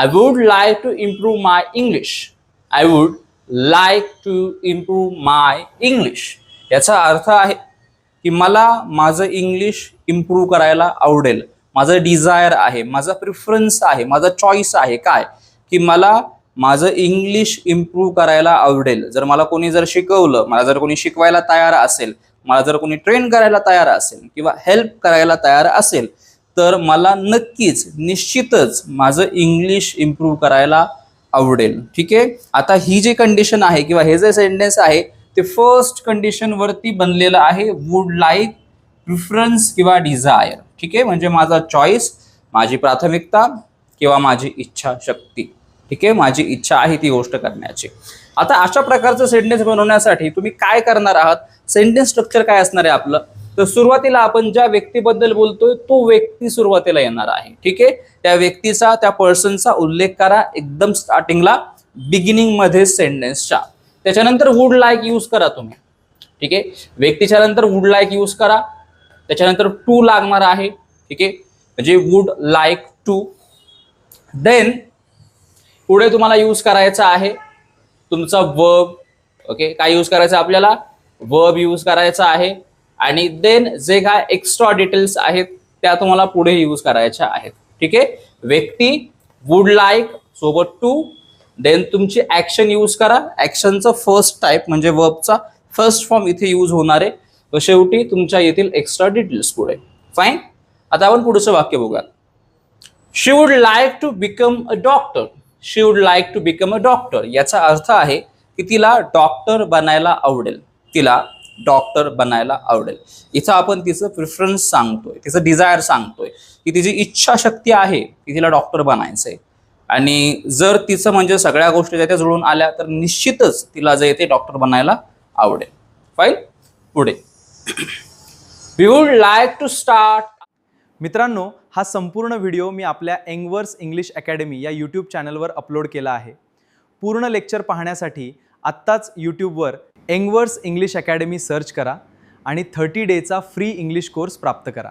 I would like to improve my English. I would like to improve my English. याचा अर्थ आहे की मला माझं इंग्लिश इम्प्रूव्ह करायला आवडेल. माझं डिझायर आहे, माझा प्रिफरन्स आहे, माझा चॉईस आहे काय की मला माझं इंग्लिश इम्प्रूव्ह करायला आवडेल. जर मला कोणी जर शिकवलं, मला जर कोणी शिकवायला तयार असेल, मला जर कोणी ट्रेन करायला तयार असेल किंवा हेल्प करायला तयार असेल तर मला नक्कीच निश्चितच माझं इंग्लिश इम्प्रूव्ह करायला आवडेल. ठीक आहे. आता ही जी कंडिशन आहे किंवा हे जे सेंटेन्स आहे ते फर्स्ट कंडिशन वरती बनलेलं आहे. वुड लाईक, प्रिफरन्स किंवा डिझायर. ठीक आहे. म्हणजे माझा चॉईस, माझी प्राथमिकता किंवा माझी इच्छा शक्ती. ठीक आहे. माझी इच्छा आहे ती गोष्ट करण्याची. आता अशा प्रकारचं सेंटेन्स बनवण्यासाठी तुम्ही काय करणार आहात, सेंटेन्स स्ट्रक्चर काय असणार आहे आपलं, तर सुरुवातीला आपण ज्या व्यक्तीबद्दल बोलतोय तो व्यक्ती सुरुवातीला येणार आहे. ठीक आहे. त्या व्यक्तीचा, त्या पर्सनचा उल्लेख करा एकदम स्टार्टिंगला, बिगिनिंग मध्ये सेंटेन्सच्या. त्याच्यानंतर वुड लाईक यूज करा तुम्ही. ठीक आहे. व्यक्तीच्या नंतर वुड लाईक यूज करा. त्याच्यानंतर टू लागणार आहे. ठीक आहे. म्हणजे वुड लाईक टू. देन पुढे तुम्हाला यूज करायचा आहे तुमचा वर्ब. ओके. काय यूज करायचं आपल्याला, वर्ब यूज करायचा आहे. आणि देन जे काय एक्स्ट्रा डिटेल्स आहेत त्या तुम्हाला पुढे यूज करायच्या आहेत. ठीक आहे. व्यक्ती, वुड लाईक सोबत टू. देन तुमची ऍक्शन यूज करा. ऍक्शनचं फर्स्ट टाईप म्हणजे वर्बचा फर्स्ट फॉर्म इथे यूज होणार आहे. व शेवटी तुमच्या येथील एक्स्ट्रा डिटेल्स पुढे. फाईन. आता आपण पुढचं वाक्य बघूया. She would like to become a doctor. She would like to become a doctor. याचा अर्थ आहे की तिला डॉक्टर बनायला आवडेल. तिला डॉक्टर बनायला आवडेल. इथं आपण तिचं प्रिफरन्स सांगतोय, तिचं डिझायर सांगतोय की तिची इच्छा शक्ती आहे की तिला डॉक्टर बनायचंय. आणि जर तिचं म्हणजे सगळ्या गोष्टी त्याच्या जुळून आल्या तर निश्चितच तिला जे येते डॉक्टर बनायला आवडेल. फाईन. पुढे. We would like to start. मित्रांनो, हा संपूर्ण व्हिडिओ मी आपल्या एंगवर्स इंग्लिश अकॅडमी या यूट्यूब चॅनलवर अपलोड केला आहे. पूर्ण लेक्चर पाहण्यासाठी आत्ताच यूट्यूबवर एंगवर्स इंग्लिश अकॅडमी सर्च करा आणि 30 डेचा फ्री इंग्लिश कोर्स प्राप्त करा.